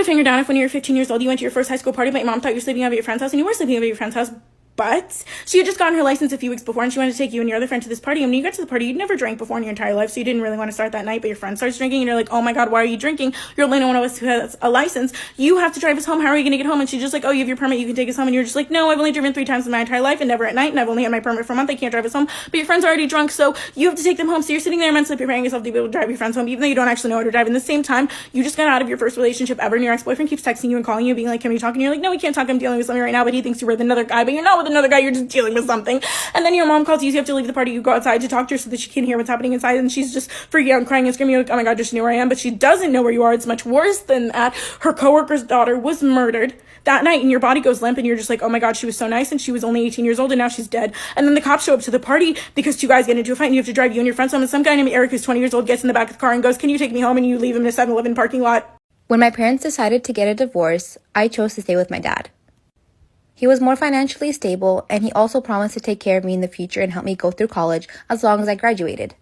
a finger down if when you were 15 years old, you went to your first high school party, but your mom thought you were sleeping over at your friend's house, and you were sleeping over at your friend's house. But she had just gotten her license a few weeks before, and she wanted to take you and your other friend to this party. And when you got to the party, you'd never drank before in your entire life, so you didn't really want to start that night. But your friend starts drinking, and you're like, oh my god, why are you drinking? You're the only one of us who has a license. You have to drive us home. How are you going to get home? And she's just like, oh, you have your permit. You can take us home. And you're just like, no, I've only driven 3 times in my entire life, and never at night. And I've only had my permit for a month. I can't drive us home. But your friend's already drunk, so you have to take them home. So you're sitting there mentally preparing yourself to be able to drive your friends home, even though you don't actually know how to drive. And the same time, you just got out of your first relationship ever, and your ex-boyfriend keeps texting you and calling you, being like, can we talk? And you're like, no, we can't talk. I'm dealing with something right now. But he thinks you're with another guy, but you're not with another guy. You're just dealing with something. And then your mom calls you, so you have to leave the party. You go outside to talk to her so that she can hear what's happening inside, and she's just freaking out and crying and screaming like, oh my god, does she know where I am? But she doesn't know where you are. It's much worse than that. Her coworker's daughter was murdered that night, and your body goes limp, and you're just like, oh my god, she was so nice, and she was only 18 years old, and now she's dead. And then the cops show up to the party because 2 guys get into a fight, and you have to drive you and your friends home, and some guy named Eric, who's 20 years old, gets in the back of the car and goes, can you take me home? And you leave him in a 7-Eleven parking lot. When my parents decided to get a divorce, I chose to stay with my dad. He was more financially stable, and he also promised to take care of me in the future and help me go through college as long as I graduated.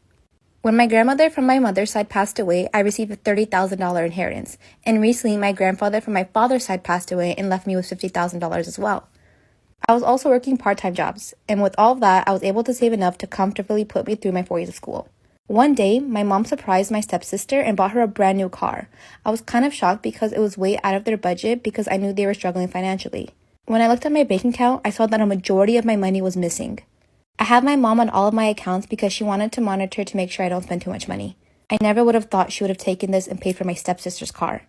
When my grandmother from my mother's side passed away, I received a $30,000 inheritance, and recently my grandfather from my father's side passed away and left me with $50,000 as well. I was also working part-time jobs, and with all of that, I was able to save enough to comfortably put me through my 4 years of school. One day, my mom surprised my stepsister and bought her a brand new car. I was kind of shocked because it was way out of their budget because I knew they were struggling financially. When I looked at my bank account, I saw that a majority of my money was missing. I had my mom on all of my accounts because she wanted to monitor to make sure I don't spend too much money. I never would have thought she would have taken this and paid for my stepsister's car.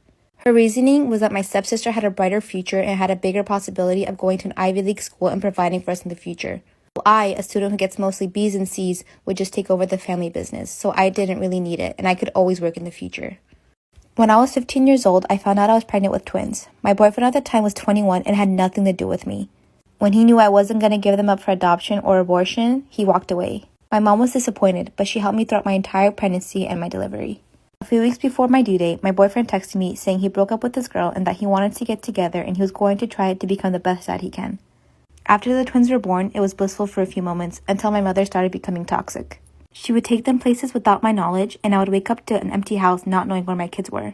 Her reasoning was that my stepsister had a brighter future and had a bigger possibility of going to an Ivy League school and providing for us in the future. While I, a student who gets mostly B's and C's, would just take over the family business, so I didn't really need it, and I could always work in the future. When I was 15 years old, I found out I was pregnant with twins. My boyfriend at the time was 21 and had nothing to do with me. When he knew I wasn't going to give them up for adoption or abortion, he walked away. My mom was disappointed, but she helped me throughout my entire pregnancy and my delivery. A few weeks before my due date, my boyfriend texted me saying he broke up with this girl and that he wanted to get together and he was going to try to become the best dad he can. After the twins were born, it was blissful for a few moments until my mother started becoming toxic. She would take them places without my knowledge, and I would wake up to an empty house not knowing where my kids were.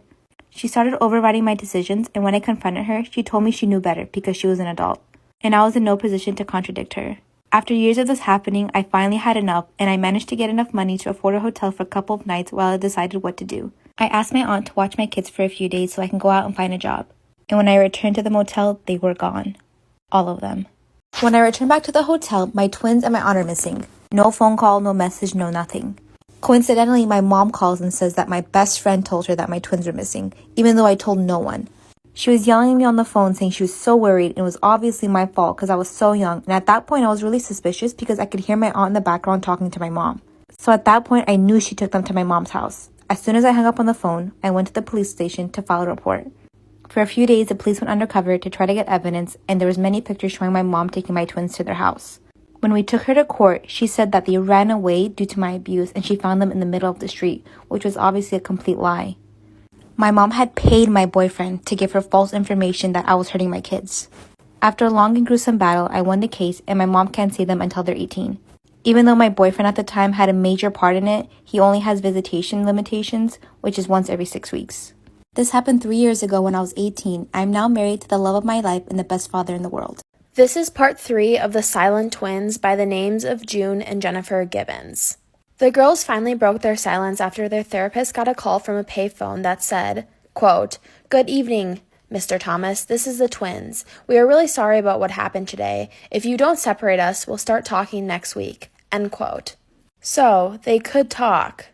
She started overriding my decisions, and when I confronted her, she told me she knew better because she was an adult, and I was in no position to contradict her. After years of this happening, I finally had enough, and I managed to get enough money to afford a hotel for a couple of nights while I decided what to do. I asked my aunt to watch my kids for a few days so I can go out and find a job. And when I returned to the motel, they were gone. All of them. When I returned back to the hotel, my twins and my aunt are missing. No phone call, no message, no nothing. Coincidentally, my mom calls and says that my best friend told her that my twins were missing, even though I told no one. She was yelling at me on the phone saying she was so worried and it was obviously my fault because I was so young. And at that point, I was really suspicious because I could hear my aunt in the background talking to my mom. So at that point, I knew she took them to my mom's house. As soon as I hung up on the phone, I went to the police station to file a report. For a few days, the police went undercover to try to get evidence, and there was many pictures showing my mom taking my twins to their house. When we took her to court, she said that they ran away due to my abuse and she found them in the middle of the street, which was obviously a complete lie. My mom had paid my boyfriend to give her false information that I was hurting my kids. After a long and gruesome battle, I won the case and my mom can't see them until they're 18. Even though my boyfriend at the time had a major part in it, he only has visitation limitations, which is once every 6 weeks. This happened 3 years ago when I was 18. I am now married to the love of my life and the best father in the world. This is part 3 of the silent twins by the names of June and Jennifer Gibbons. The girls finally broke their silence after their therapist got a call from a payphone that said, quote, "Good evening, Mr. Thomas, this is the twins. We are really sorry about what happened today. If you don't separate us, we'll start talking next week." End quote. So, they could talk.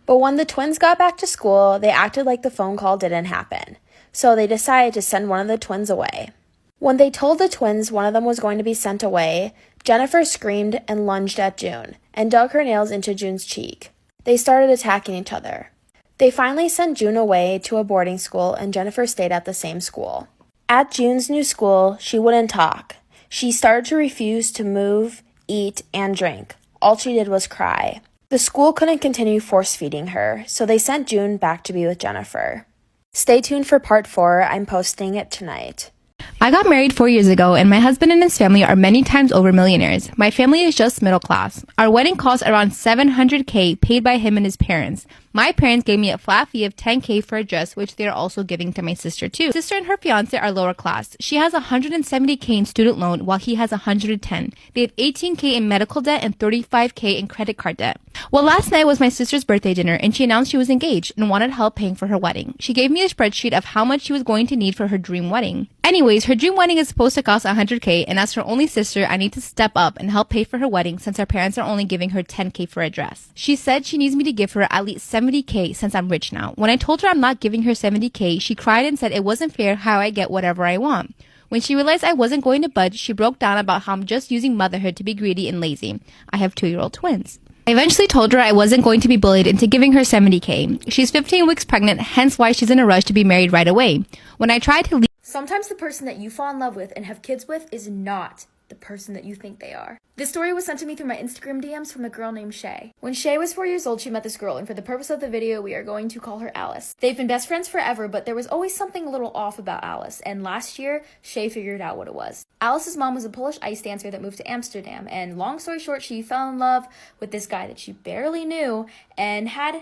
But when the twins got back to school, they acted like the phone call didn't happen. So they decided to send one of the twins away. When they told the twins one of them was going to be sent away, Jennifer screamed and lunged at June and dug her nails into June's cheek. They started attacking each other. They finally sent June away to a boarding school and Jennifer stayed at the same school. At June's new school, she wouldn't talk. She started to refuse to move, eat, and drink. All she did was cry. The school couldn't continue force-feeding her, so they sent June back to be with Jennifer. Stay tuned for part 4. I'm posting it tonight. I got married 4 years ago, and my husband and his family are many times over millionaires. My family is just middle class. Our wedding cost around $700K paid by him and his parents. My parents gave me a flat fee of $10K for a dress, which they are also giving to my sister too. My sister and her fiance are lower class. She has $170K in student loan while he has $110. They have $18K in medical debt and $35K in credit card debt. Well, last night was my sister's birthday dinner, and she announced she was engaged and wanted help paying for her wedding. She gave me a spreadsheet of how much she was going to need for her dream wedding. Anyways, her dream wedding is supposed to cost $100K, and as her only sister, I need to step up and help pay for her wedding since her parents are only giving her $10K for a dress. She said she needs me to give her at least $70K since I'm rich now. When I told her I'm not giving her $70K, she cried and said it wasn't fair how I get whatever I want. When she realized I wasn't going to budge, she broke down about how I'm just using motherhood to be greedy and lazy. I have 2-year-old twins. I eventually told her I wasn't going to be bullied into giving her $70K. She's 15 weeks pregnant, hence why she's in a rush to be married right away. When I tried to leave, Sometimes the person that you fall in love with and have kids with is not the person that you think they are. This story was sent to me through my Instagram DMs from a girl named Shay. When Shay was 4 years old, she met this girl, and for the purpose of the video, we are going to call her Alice. They've been best friends forever, but there was always something a little off about Alice, and last year, Shay figured out what it was. Alice's mom was a Polish ice dancer that moved to Amsterdam, and long story short, she fell in love with this guy that she barely knew and had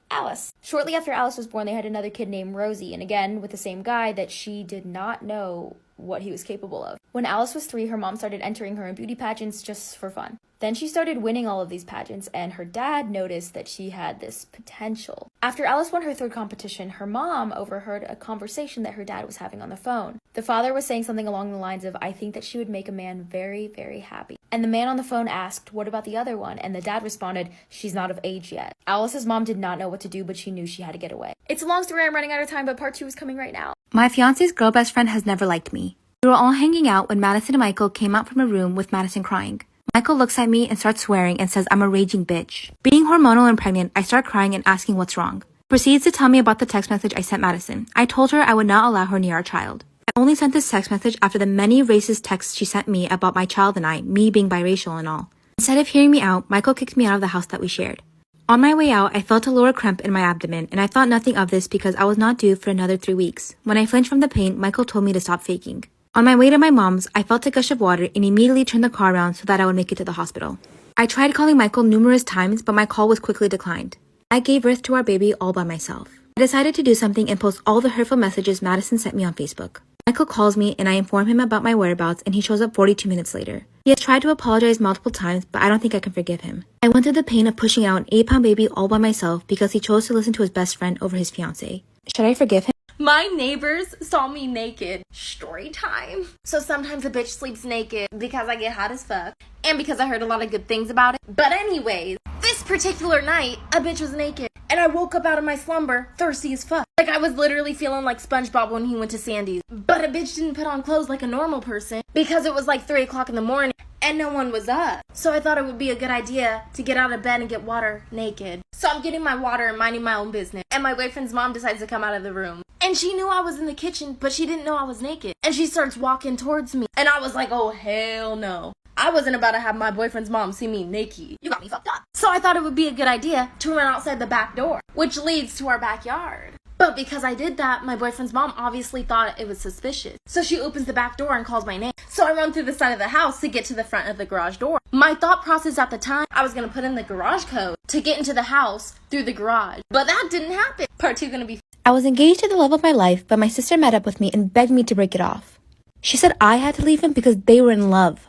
Alice. Shortly after Alice was born, they had another kid named Rosie, and again, with the same guy that she did not know what he was capable of. When Alice was 3, her mom started entering her in beauty pageants just for fun. Then she started winning all of these pageants, and her dad noticed that she had this potential. After Alice won her 3rd competition, her mom overheard a conversation that her dad was having on the phone. The father was saying something along the lines of, "I think that she would make a man very, very happy." And the man on the phone asked, "What about the other one?" And the dad responded, "She's not of age yet." Alice's mom did not know what to do, but she knew she had to get away. It's a long story, I'm running out of time, but part 2 is coming right now. my fiance's girl best friend has never liked me. We were all hanging out when Madison and Michael came out from a room with Madison crying. Michael looks at me and starts swearing and says I'm a raging bitch. Being hormonal and pregnant, I start crying and asking what's wrong. Proceeds to tell me about the text message I sent Madison. I told her I would not allow her near our child. I only sent this text message after the many racist texts she sent me about my child and I, me being biracial and all. Instead of hearing me out, Michael kicked me out of the house that we shared. On my way out, I felt a lower cramp in my abdomen, and I thought nothing of this because I was not due for another 3 weeks. When I flinched from the pain, Michael told me to stop faking. On my way to my mom's, I felt a gush of water and immediately turned the car around so that I would make it to the hospital. I tried calling Michael numerous times, but my call was quickly declined. I gave birth to our baby all by myself. I decided to do something and post all the hurtful messages Madison sent me on Facebook. Michael calls me and I inform him about my whereabouts, and he shows up 42 minutes later. He has tried to apologize multiple times, but I don't think I can forgive him. I went through the pain of pushing out an 8-pound baby all by myself because he chose to listen to his best friend over his fiancé. Should I forgive him? My neighbors saw me naked. Story time. So sometimes a bitch sleeps naked because I get hot as fuck and because I heard a lot of good things about it. But anyways, this particular night, a bitch was naked and I woke up out of my slumber thirsty as fuck. Like I was literally feeling like SpongeBob when he went to Sandy's. But a bitch didn't put on clothes like a normal person because it was like 3 o'clock in the morning and no one was up. So I thought it would be a good idea to get out of bed and get water naked. So I'm getting my water and minding my own business. And my boyfriend's mom decides to come out of the room. And she knew I was in the kitchen, but she didn't know I was naked. And she starts walking towards me. And I was like, oh, hell no. I wasn't about to have my boyfriend's mom see me naked. You got me fucked up. So I thought it would be a good idea to run outside the back door, which leads to our backyard. But because I did that, my boyfriend's mom obviously thought it was suspicious. So she opens the back door and calls my name. So I run through the side of the house to get to the front of the garage door. My thought process at the time, I was going to put in the garage code to get into the house through the garage. But that didn't happen. Part 2 gonna be... I was engaged to the love of my life, but my sister met up with me and begged me to break it off. She said I had to leave him because they were in love.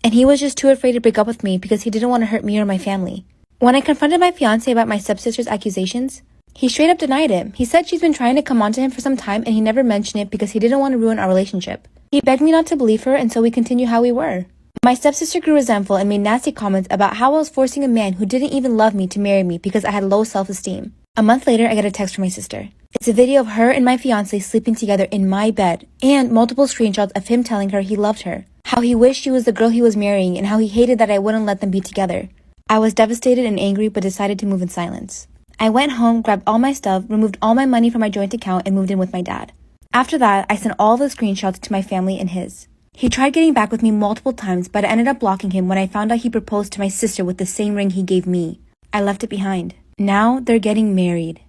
And he was just too afraid to break up with me because he didn't want to hurt me or my family. When I confronted my fiancé about my stepsister's accusations, he straight up denied it. He said she's been trying to come on to him for some time and he never mentioned it because he didn't want to ruin our relationship. He begged me not to believe her, and so we continued how we were. My stepsister grew resentful and made nasty comments about how I was forcing a man who didn't even love me to marry me because I had low self-esteem. A month later, I get a text from my sister. It's a video of her and my fiancé sleeping together in my bed, and multiple screenshots of him telling her he loved her, how he wished she was the girl he was marrying, and how he hated that I wouldn't let them be together. I was devastated and angry, but decided to move in silence. I went home, grabbed all my stuff, removed all my money from my joint account, and moved in with my dad. After that, I sent all the screenshots to my family and his. He tried getting back with me multiple times, but I ended up blocking him when I found out he proposed to my sister with the same ring he gave me. I left it behind. Now they're getting married.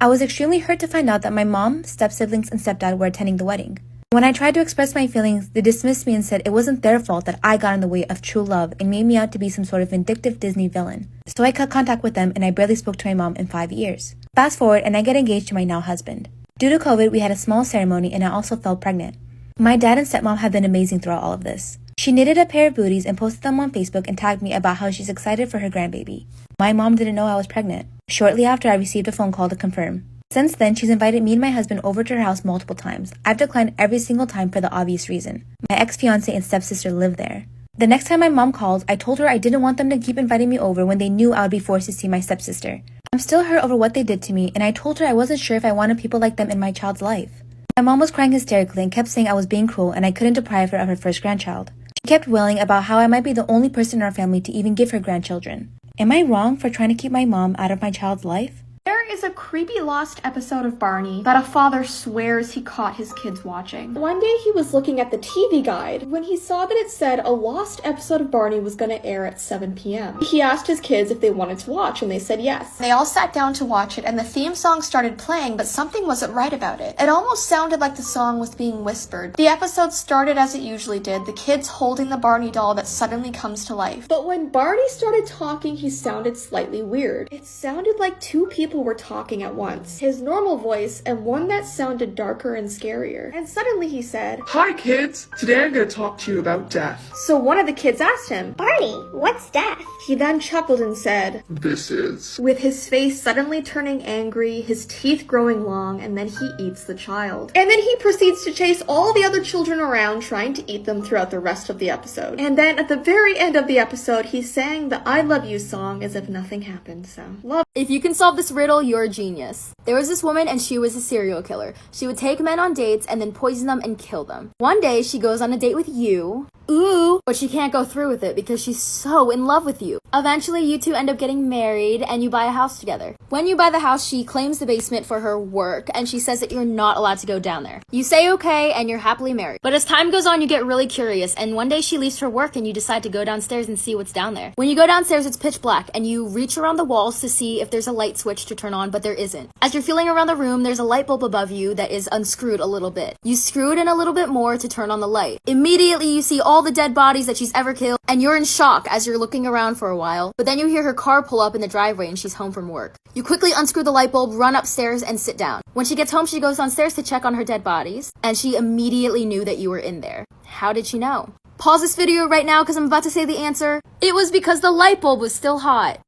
I was extremely hurt to find out that my mom, step-siblings, and stepdad were attending the wedding. When I tried to express my feelings, they dismissed me and said it wasn't their fault that I got in the way of true love and made me out to be some sort of vindictive Disney villain. So I cut contact with them and I barely spoke to my mom in 5 years. Fast forward and I get engaged to my now husband. Due to COVID, we had a small ceremony and I also fell pregnant. My dad and stepmom have been amazing throughout all of this. She knitted a pair of booties and posted them on Facebook and tagged me about how she's excited for her grandbaby. My mom didn't know I was pregnant. Shortly after, I received a phone call to confirm. Since then, she's invited me and my husband over to her house multiple times. I've declined every single time for the obvious reason. My ex-fiance and stepsister live there. The next time my mom called, I told her I didn't want them to keep inviting me over when they knew I would be forced to see my stepsister. I'm still hurt over what they did to me, and I told her I wasn't sure if I wanted people like them in my child's life. My mom was crying hysterically and kept saying I was being cruel and I couldn't deprive her of her first grandchild. She kept wailing about how I might be the only person in our family to even give her grandchildren. Am I wrong for trying to keep my mom out of my child's life? There is a creepy lost episode of Barney that a father swears he caught his kids watching. One day he was looking at the TV guide when he saw that it said a lost episode of Barney was going to air at 7 p.m. He asked his kids if they wanted to watch and they said yes. They all sat down to watch it and the theme song started playing, but something wasn't right about it. It almost sounded like the song was being whispered. The episode started as it usually did, the kids holding the Barney doll that suddenly comes to life. But when Barney started talking, he sounded slightly weird. It sounded like two people were talking at once. His normal voice and one that sounded darker and scarier. And suddenly he said, "Hi kids, today I'm going to talk to you about death." So one of the kids asked him, "Barney, what's death?" He then chuckled and said, "This is." with his face suddenly turning angry, his teeth growing long, and then he eats the child. And then he proceeds to chase all the other children around, trying to eat them throughout the rest of the episode. And then at the very end of the episode, he sang the I Love You song as if nothing happened, so love. If you can solve this riddle, you're a genius. There was this woman and she was a serial killer. She would take men on dates and then poison them and kill them. One day she goes on a date with you. Ooh, but she can't go through with it because she's so in love with you. Eventually, you two end up getting married and you buy a house together. When you buy the house, she claims the basement for her work and she says that you're not allowed to go down there. You say okay and you're happily married. But as time goes on, you get really curious and one day she leaves for work and you decide to go downstairs and see what's down there. When you go downstairs, it's pitch black and you reach around the walls to see if there's a light switch to turn on, but there isn't. As you're feeling around the room, there's a light bulb above you that is unscrewed a little bit. You screw it in a little bit more to turn on the light. Immediately, you see all the dead bodies that she's ever killed, and you're in shock as you're looking around for a while, but then you hear her car pull up in the driveway and she's home from work. You quickly unscrew the light bulb, run upstairs, and sit down. When she gets home, she goes downstairs to check on her dead bodies, and she immediately knew that you were in there. How did she know? Pause this video right now because I'm about to say the answer. It was because the light bulb was still hot.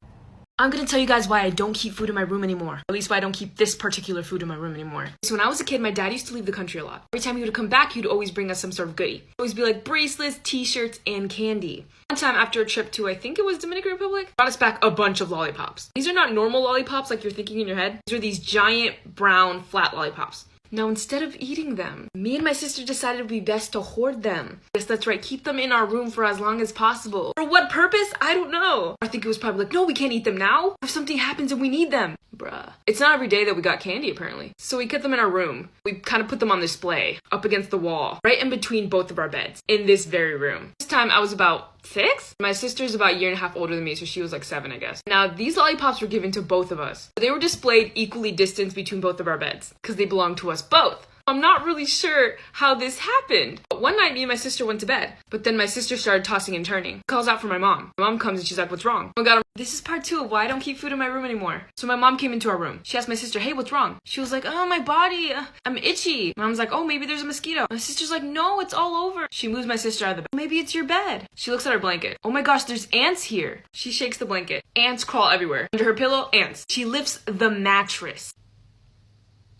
I'm gonna tell you guys why I don't keep food in my room anymore. At least why I don't keep this particular food in my room anymore. So when I was a kid, my dad used to leave the country a lot. Every time he would come back, he'd always bring us some sort of goodie. It'd always be like bracelets, t-shirts, and candy. One time after a trip to, I think it was Dominican Republic, brought us back a bunch of lollipops. These are not normal lollipops like you're thinking in your head. These are these giant, brown, flat lollipops. Now, instead of eating them, me and my sister decided it would be best to hoard them. Yes, that's right, keep them in our room for as long as possible. For what purpose? I don't know. I think it was probably like, no, we can't eat them now. If something happens and we need them. Bruh. It's not every day that we got candy, apparently. So we kept them in our room. We kind of put them on display, up against the wall, right in between both of our beds, in this very room. This time, I was about 6? My sister's about a year and a half older than me, so she was like 7, I guess. Now, these lollipops were given to both of us. They were displayed equally distanced between both of our beds, because they belonged to us both. I'm not really sure how this happened. But one night, me and my sister went to bed, but then my sister started tossing and turning. Calls out for my mom. My mom comes and she's like, what's wrong? Oh my god, this is part 2 of why I don't keep food in my room anymore. So my mom came into our room. She asked my sister, hey, what's wrong? She was like, oh, my body, I'm itchy. Mom's like, oh, maybe there's a mosquito. My sister's like, no, it's all over. She moves my sister out of the bed. Maybe it's your bed. She looks at her blanket. Oh my gosh, there's ants here. She shakes the blanket. Ants crawl everywhere. Under her pillow, ants. She lifts the mattress.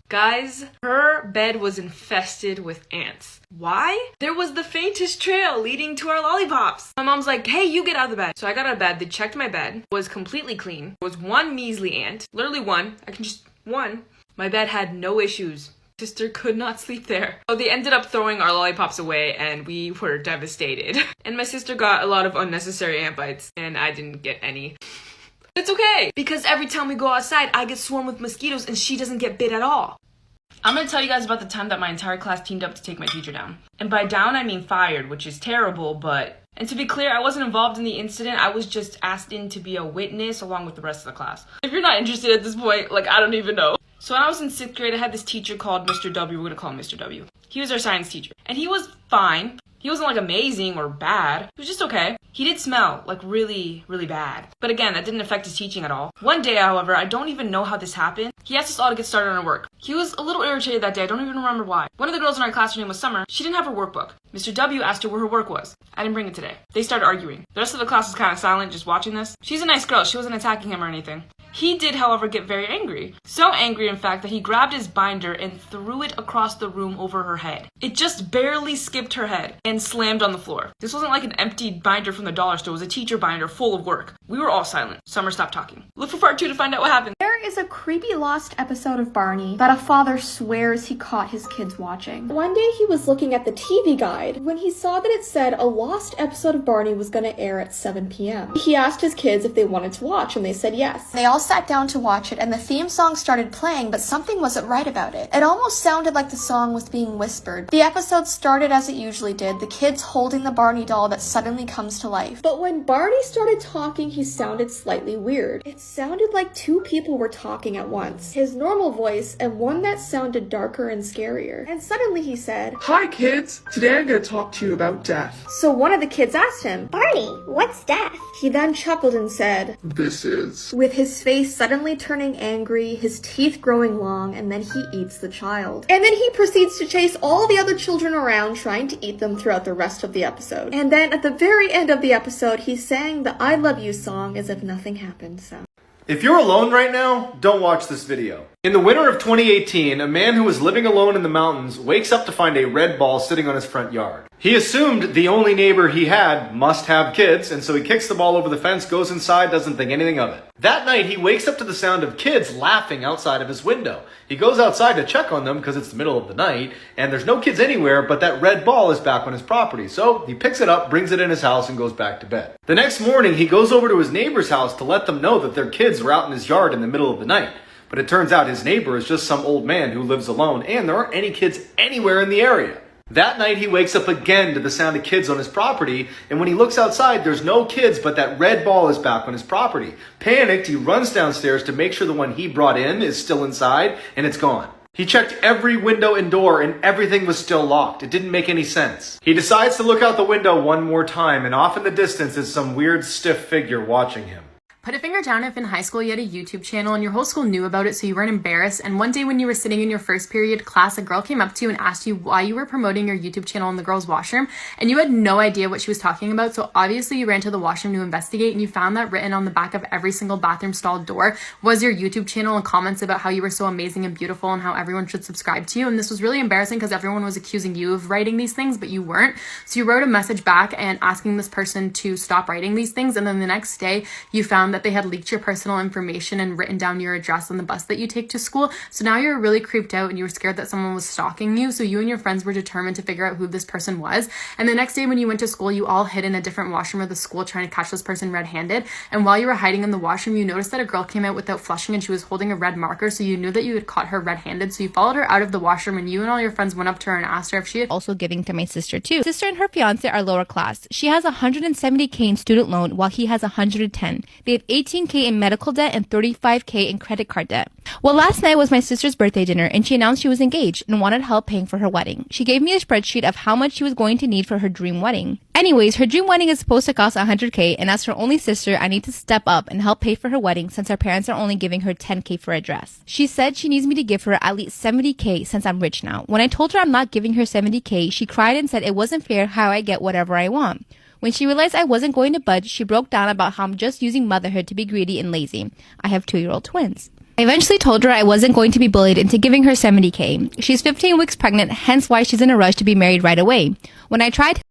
Guys, her bed was infested with ants. Why? There was the faintest trail leading to our lollipops. My mom's like, hey, you get out of the bed. So I got out of bed, they checked my bed, was completely clean. There was one measly ant, literally one, one. My bed had no issues. Sister could not sleep there. So they ended up throwing our lollipops away and we were devastated. And my sister got a lot of unnecessary ant bites and I didn't get any. It's okay, because every time we go outside, I get swarmed with mosquitoes and she doesn't get bit at all. I'm gonna tell you guys about the time that my entire class teamed up to take my teacher down. And by down, I mean fired, which is terrible, but... And to be clear, I wasn't involved in the incident, I was just asked in to be a witness along with the rest of the class. If you're not interested at this point, like, I don't even know. So when I was in 6th grade, I had this teacher called Mr. W, we're gonna call him Mr. W. He was our science teacher. And he was fine. He wasn't like amazing or bad. He was just okay. He did smell like really, really bad. But again, that didn't affect his teaching at all. One day, however, I don't even know how this happened. He asked us all to get started on our work. He was a little irritated that day. I don't even remember why. One of the girls in our class, her name was Summer. She didn't have her workbook. Mr. W asked her where her work was. I didn't bring it today. They started arguing. The rest of the class was kind of silent, just watching this. She's a nice girl. She wasn't attacking him or anything. He did, however, get very angry. So angry, in fact, that he grabbed his binder and threw it across the room over her head. It just barely skipped her head and slammed on the floor. This wasn't like an empty binder from the dollar store. It was a teacher binder full of work. We were all silent. Summer stopped talking. Look for part 2 to find out what happened. There is a creepy lost episode of Barney that a father swears he caught his kids watching. One day he was looking at the TV guide when he saw that it said a lost episode of Barney was going to air at 7 p.m. He asked his kids if they wanted to watch, and they said yes. They all sat down to watch it, and the theme song started playing, but something wasn't right about it. It almost sounded like the song was being whispered. The episode started as it usually did, the kids holding the Barney doll that suddenly comes to life. But when Barney started talking, he sounded slightly weird. It sounded like two people were talking at once. His normal voice and one that sounded darker and scarier. And suddenly he said, Hi kids, today I'm going to talk to you about death. So one of the kids asked him, Barney, what's death? He then chuckled and said, This is. with his face suddenly turning angry, his teeth growing long, and then he eats the child. And then he proceeds to chase all the other children around, trying to eat them throughout the rest of the episode. And then at the very end of the episode, he sang the I Love You song as if nothing happened, so. If you're alone right now, don't watch this video. In the winter of 2018, a man who was living alone in the mountains wakes up to find a red ball sitting on his front yard. He assumed the only neighbor he had must have kids, and so he kicks the ball over the fence, goes inside, doesn't think anything of it. That night, he wakes up to the sound of kids laughing outside of his window. He goes outside to check on them because it's the middle of the night, and there's no kids anywhere, but that red ball is back on his property. So he picks it up, brings it in his house, and goes back to bed. The next morning, he goes over to his neighbor's house to let them know that their kids were out in his yard in the middle of the night. But it turns out his neighbor is just some old man who lives alone, and there aren't any kids anywhere in the area. That night, he wakes up again to the sound of kids on his property, and when he looks outside, there's no kids, but that red ball is back on his property. Panicked, he runs downstairs to make sure the one he brought in is still inside, and it's gone. He checked every window and door, and everything was still locked. It didn't make any sense. He decides to look out the window one more time, and off in the distance is some weird, stiff figure watching him. Put a finger down if in high school you had a YouTube channel and your whole school knew about it so you weren't embarrassed, and one day when you were sitting in your first period class, a girl came up to you and asked you why you were promoting your YouTube channel in the girls' washroom, and you had no idea what she was talking about, so obviously you ran to the washroom to investigate, and you found that written on the back of every single bathroom stall door was your YouTube channel and comments about how you were so amazing and beautiful and how everyone should subscribe to you. And this was really embarrassing because everyone was accusing you of writing these things, but you weren't. So you wrote a message back and asking this person to stop writing these things, and then the next day you found that they had leaked your personal information and written down your address on the bus that you take to school. So now you're really creeped out and you were scared that someone was stalking you. So you and your friends were determined to figure out who this person was. And the next day when you went to school, you all hid in a different washroom of the school trying to catch this person red-handed. And while you were hiding in the washroom, you noticed that a girl came out without flushing and she was holding a red marker. So you knew that you had caught her red-handed. So you followed her out of the washroom, and you and all your friends went up to her and asked her if she had Also giving to my sister too. Sister and her fiance are lower class. She has $170K in student loan while he has $110. They have $18K in medical debt and $35K in credit card debt. Well, last night was my sister's birthday dinner, and she announced she was engaged and wanted help paying for her wedding. She gave me a spreadsheet of how much she was going to need for her dream wedding. Anyways, her dream wedding is supposed to cost $100K, and as her only sister, I need to step up and help pay for her wedding since her parents are only giving her $10K for a dress. She said she needs me to give her at least $70K since I'm rich now. When I told her I'm not giving her $70K, she cried and said it wasn't fair how I get whatever I want. When she realized I wasn't going to budge, she broke down about how I'm just using motherhood to be greedy and lazy. I have 2-year-old twins. I eventually told her I wasn't going to be bullied into giving her $70K. She's 15 weeks pregnant, hence why she's in a rush to be married right away. When I tried